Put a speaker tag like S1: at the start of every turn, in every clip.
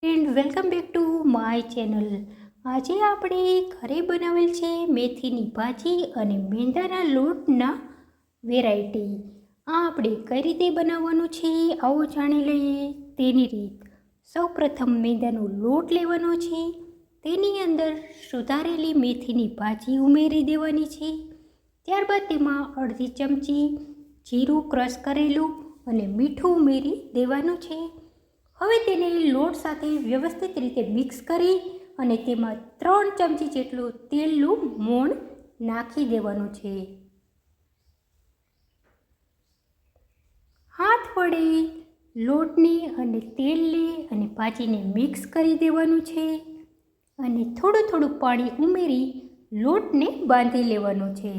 S1: And welcome back to my channel. આજે આપણે ઘરે બનાવેલ છે મેથીની ભાજી અને મેંદાના લોટના વેરાયટી. આ આપણે કઈ રીતે બનાવવાનું છે આવો જાણી લઈએ તેની રીત. સૌપ્રથમ મેંદાનો લોટ લેવાનો છે, તેની અંદર સુધારેલી મેથીની ભાજી ઉમેરી દેવાની છે. ત્યારબાદ તેમાં અડધી ચમચી જીરું ક્રશ કરેલું અને મીઠું ઉમેરી દેવાનું છે. હવે તેને લોટ સાથે વ્યવસ્થિત રીતે મિક્સ કરી અને તેમાં 3 ચમચી જેટલું તેલનું મોણ નાખી દેવાનું છે. હાથ વડે લોટને અને તેલને અને ભાજીને મિક્સ કરી દેવાનું છે અને થોડું થોડું પાણી ઉમેરી લોટને બાંધી લેવાનો છે.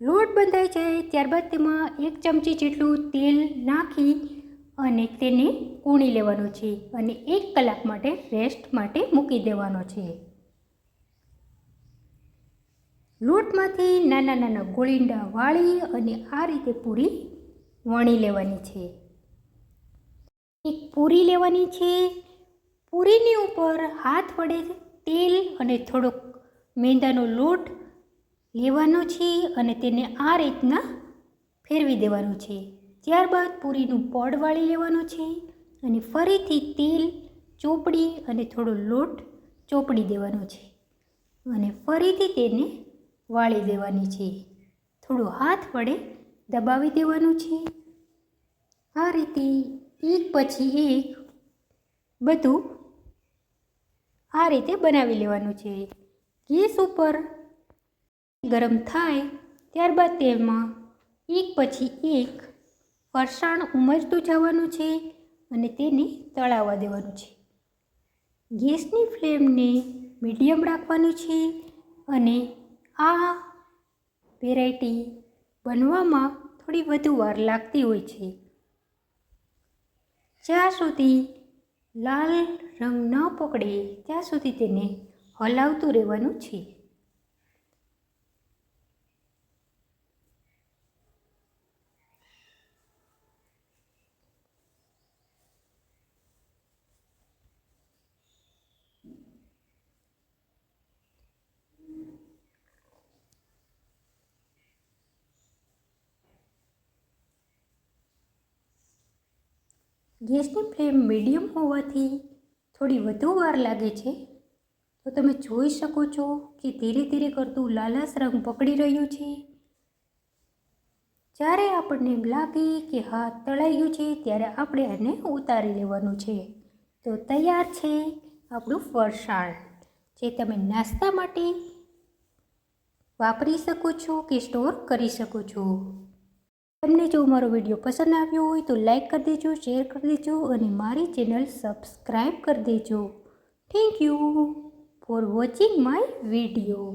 S1: લોટ બંધાઈ જાય ત્યારબાદ તેમાં 1 ચમચી જેટલું તેલ નાખી અને તેને કૂણી લેવાનું છે અને 1 કલાક માટે રેસ્ટ માટે મૂકી દેવાનો છે. લોટમાંથી નાના નાના ગોળીંડા વાળી અને આ રીતે પૂરી વણી લેવાની છે. એક પૂરી લેવાની છે. પૂરીની ઉપર હાથ વડે તેલ અને થોડોક મેંદાનો લોટ લેવાનો છે અને તેને આ રીતના ફેરવી દેવાનું છે. ત્યારબાદ પૂરીનું પડ વાળી લેવાનું છે અને ફરીથી તેલ ચોપડી અને થોડો લોટ ચોપડી દેવાનો છે અને ફરીથી તેને વાળી દેવાની છે. થોડું હાથ વડે દબાવી દેવાનું છે. આ રીતે એક પછી એક બધું આ રીતે બનાવી લેવાનું છે. ગેસ ઉપર ગરમ થાય ત્યારબાદ તેમાં એક પછી એક ફરસાણ ઉમેરતું જવાનું છે અને તેને તળાવવા દેવાનું છે. ગેસની ફ્લેમને મીડિયમ રાખવાનું છે અને આ વેરાયટી બનવામાં થોડી વધુ વાર લાગતી હોય છે. જ્યાં સુધી લાલ રંગ ન પકડે ત્યાં સુધી તેને હલાવતું રહેવાનું છે. ગેસની ફ્લેમ મીડિયમ હોવાથી થોડી વધુ વાર લાગે છે. તો તમે જોઈ શકો છો કે ધીરે ધીરે કરતું લાલાશ રંગ પકડી રહ્યું છે. જ્યારે આપણને લાગે કે હા તળાઈ ગયું છે ત્યારે આપણે આને ઉતારી લેવાનું છે. તો તૈયાર છે આપણું ફરસાણ, જે તમે નાસ્તા માટે વાપરી શકો છો કે સ્ટોર કરી શકો છો. તમને જો મારો વિડીયો પસંદ આવ્યો હોય તો લાઈક કરી દેજો, શેર કરી દેજો અને મારી ચેનલ સબસ્ક્રાઈબ કરી દેજો. Thank you for watching my video.